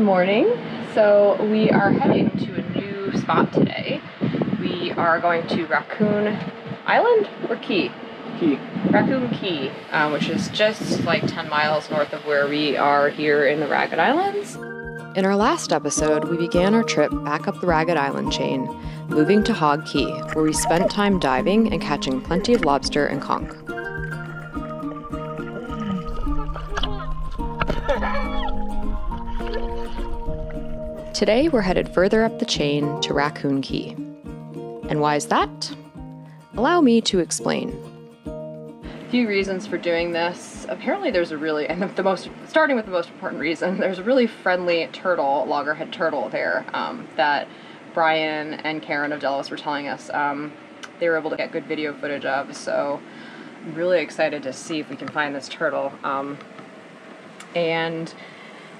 morning. So we are heading to a new spot today. We are going to Raccoon Island or Key? Key. Raccoon Key, which is just like 10 miles north of where we are here in the Ragged Islands. In our last episode, we began our trip back up the Ragged Island chain, moving to Hog Key, where we spent time diving and catching plenty of lobster and conch. Today, we're headed further up the chain to Raccoon Key. And why is that? Allow me to explain. A few reasons for doing this. Apparently there's a really, starting with the most important reason, there's a really friendly turtle, loggerhead turtle there, that Brian and Karen of Delos were telling us they were able to get good video footage of, so I'm really excited to see if we can find this turtle. And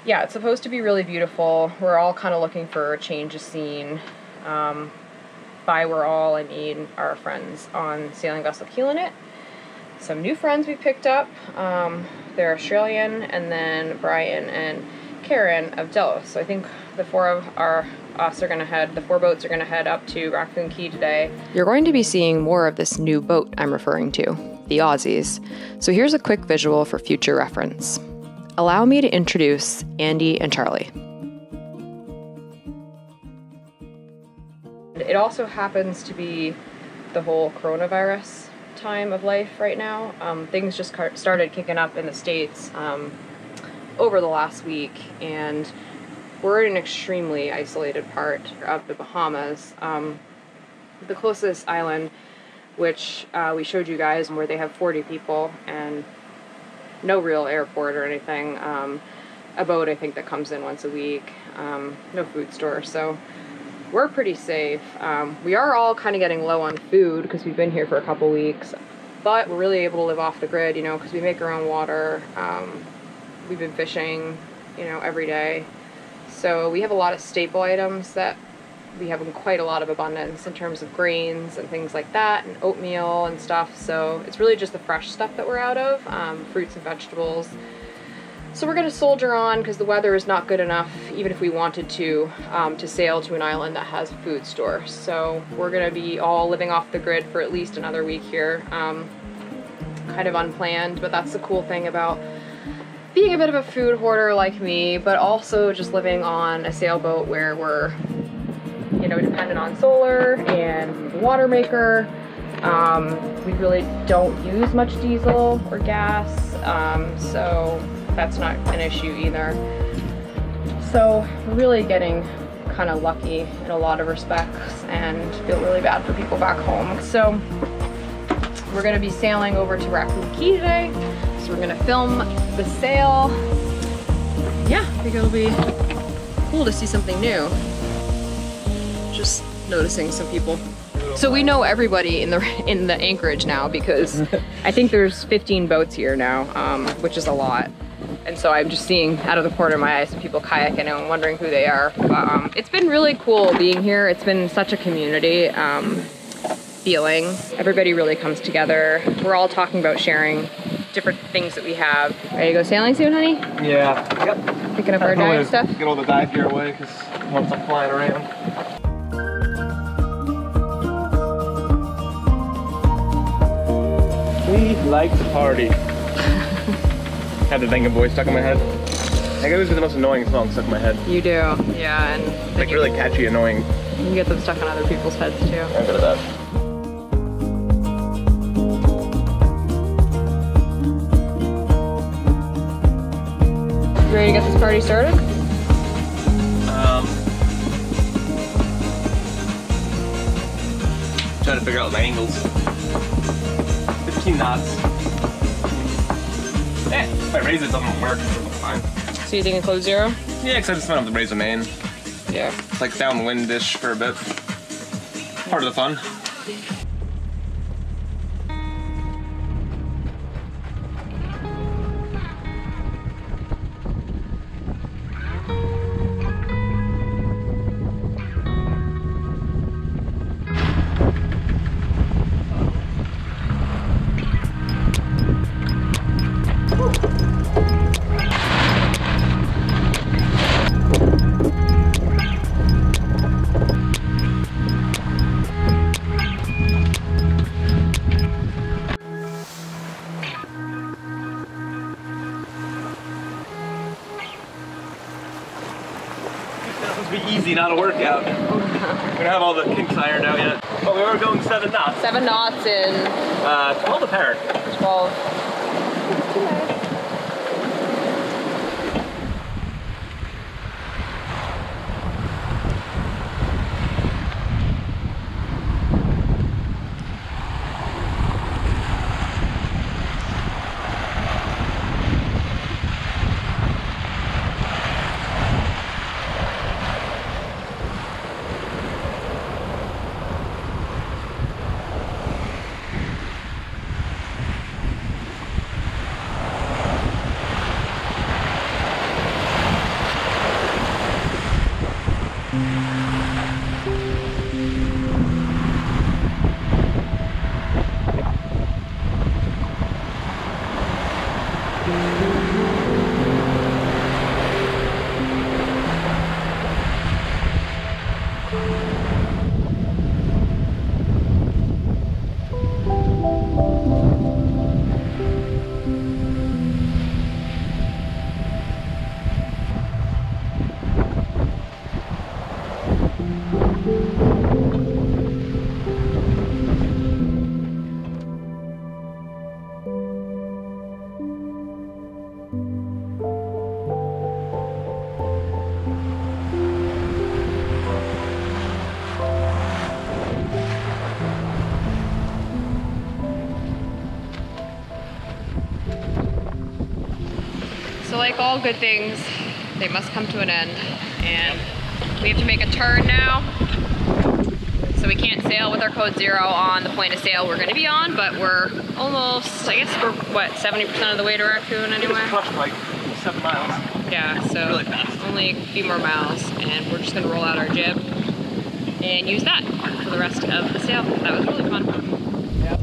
yeah, it's supposed to be really beautiful. We're all kind of looking for a change of scene. By we're all, I mean our friends on Sailing Vessel Keeling It. Some new friends we picked up. They're Australian, and then Brian and Karen of Delos. So I think the four boats are gonna head up to Raccoon Key today. You're going to be seeing more of this new boat I'm referring to, the Aussies. So here's a quick visual for future reference. Allow me to introduce Andy and Charli. It also happens to be the whole coronavirus time of life right now. Things just started kicking up in the States over the last week, and we're in an extremely isolated part of the Bahamas. The closest island, which we showed you guys, where they have 40 people and no real airport or anything. A boat, I think, that comes in once a week. No food store, so we're pretty safe. We are all kind of getting low on food because we've been here for a couple weeks, but we're really able to live off the grid, because we make our own water. We've been fishing, every day. So we have a lot of staple items that we have in quite a lot of abundance in terms of grains and things like that, and oatmeal and stuff. So it's really just the fresh stuff that we're out of, fruits and vegetables. So we're going to soldier on because the weather is not good enough, even if we wanted to sail to an island that has a food store. So we're going to be all living off the grid for at least another week here. Kind of unplanned, but that's the cool thing about being a bit of a food hoarder like me, but also just living on a sailboat where we're dependent on solar and water maker. We really don't use much diesel or gas, so that's not an issue either. So we're really getting kind of lucky in a lot of respects and feel really bad for people back home. So we're going to be sailing over to Raccoon Key today. So we're going to film the sail. Yeah, I think it'll be cool to see something new. Just noticing some people. So we know everybody in the anchorage now, because I think there's 15 boats here now, which is a lot. And so I'm just seeing out of the corner of my eye some people kayaking, and I'm wondering who they are. But it's been really cool being here. It's been such a community feeling. Everybody really comes together. We're all talking about sharing different things that we have. Ready to go sailing soon, honey? Yeah. Yep. Picking up our dive stuff? Get all the dive gear away, because once I'm flying around. We like to party. Had the Venga Boy stuck in my head. That goes with the most annoying song stuck in my head. You do, yeah, and like really catchy, annoying. You get them stuck on other people's heads too. I'm good at that. You ready to get this party started? Trying to figure out my angles. 15 knots. If I raise it, doesn't work. It's fine. So you think it close zero? Yeah, because I just went up to raise the main. Yeah. It's like downwind-ish for a bit. Part of the fun. supposed to be easy, not a workout. We don't have all the kinks ironed out yet. But we are going 7 knots. 7 knots in 12 apparent. 12. So like all good things, they must come to an end, and we have to make a turn now. So we can't sail with our code 0 on the point of sail we're going to be on, but we're almost, I guess we're, what, 70% of the way to Raccoon anyway? We just crushed like 7 miles. Yeah, so really fast. Only a few more miles, and we're just going to roll out our jib and use that for the rest of the sail. That was really fun. Yep.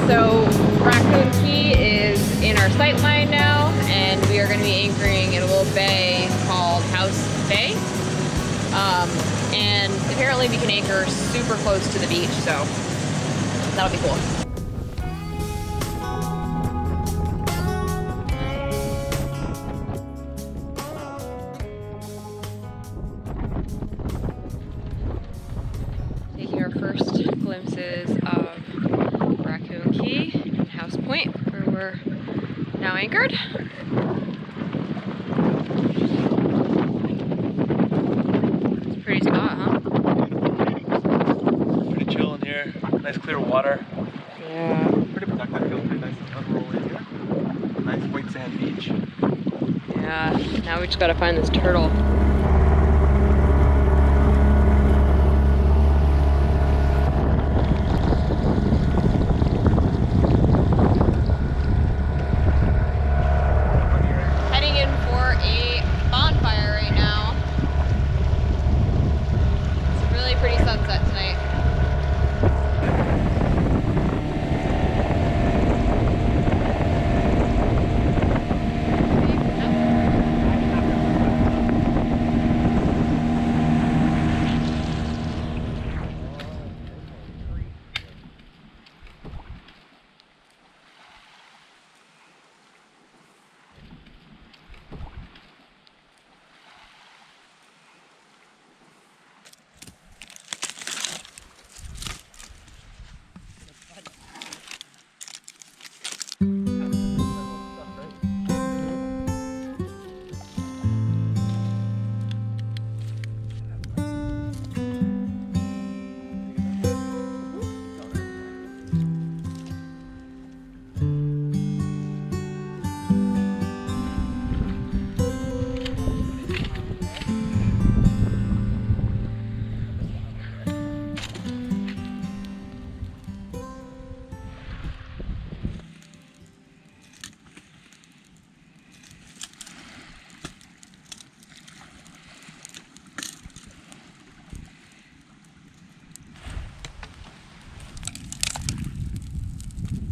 So Raccoon Key is in our sight line now, and we are going to be anchoring in a little bay called House Bay. And apparently we can anchor super close to the beach, so that'll be cool. Taking our first glimpses of Raccoon Key and House Point, where we're now anchored. It's a pretty spot, huh? Pretty chill in here. Nice clear water. Yeah. Pretty productive. Feels pretty nice and unrolling here. Nice white sand beach. Yeah. Now we just gotta find this turtle. Heading in for a bonfire right now. It's a really pretty sunset tonight.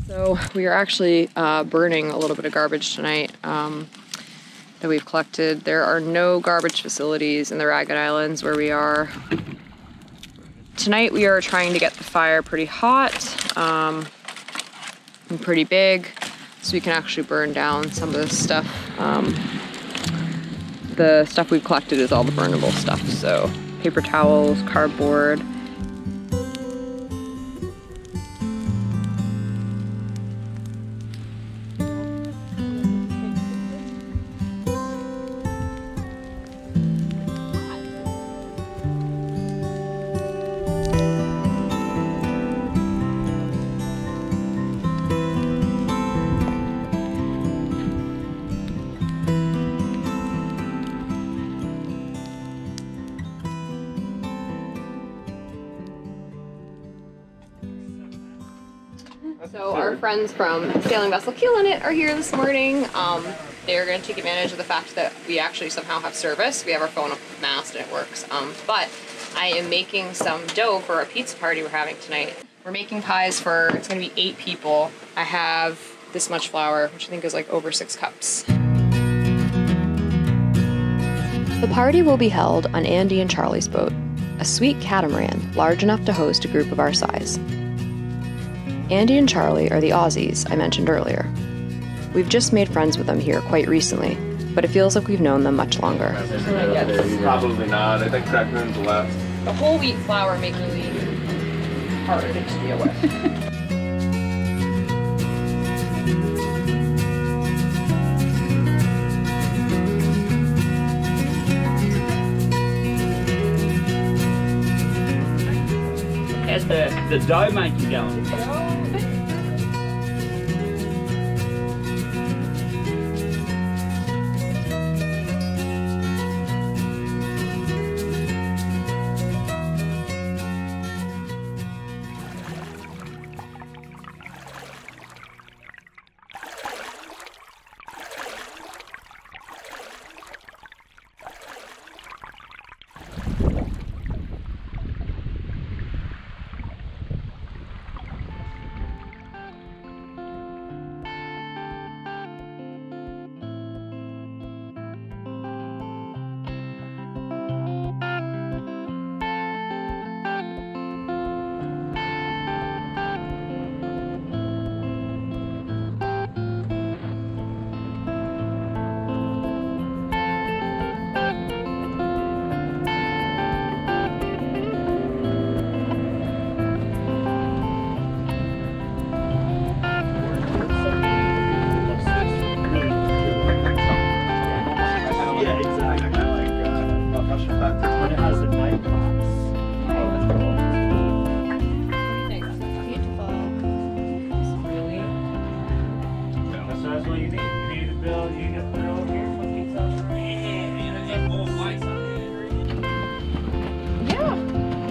So we are actually burning a little bit of garbage tonight that we've collected. There are no garbage facilities in the Ragged Islands where we are. Tonight we are trying to get the fire pretty hot and pretty big so we can actually burn down some of this stuff. The stuff we've collected is all the burnable stuff, so paper towels, cardboard. So our friends from Sailing Vessel Keel in It are here this morning. They're going to take advantage of the fact that we actually somehow have service. We have our phone up the mast and it works. But I am making some dough for a pizza party we're having tonight. We're making pies for, it's going to be 8 people. I have this much flour, which I think is like over 6 cups. The party will be held on Andy and Charli's boat, a sweet catamaran large enough to host a group of our size. Andy and Charli are the Aussies I mentioned earlier. We've just made friends with them here quite recently, but it feels like we've known them much longer. Probably not. I think crackman's the last. The whole wheat flour makes really hard to deal with. How's the dough making going?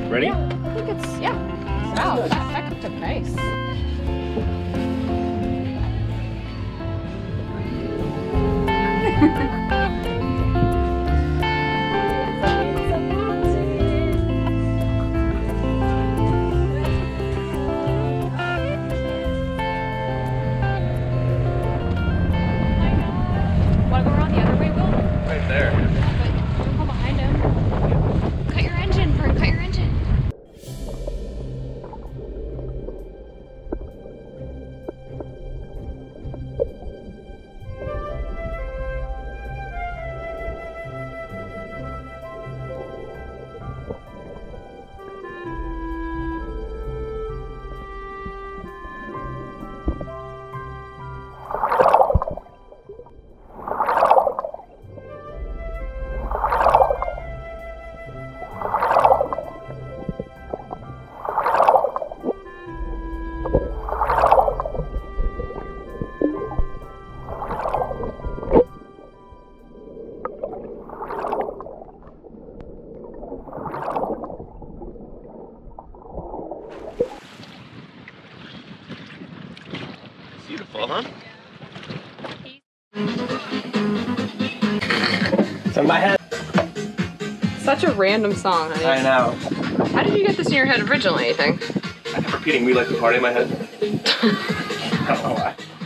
Ready? Yeah, I think it's, yeah. Wow, that cooked up nice. Want to go around the other way, Will? Right there. But don't go behind him. Cut your engine, Fern, cut your engine. Beautiful, huh? It's in my head. Such a random song, honey. I know. How did you get this in your head originally, you think? I kept repeating "We Like to Party" in my head. don't know why.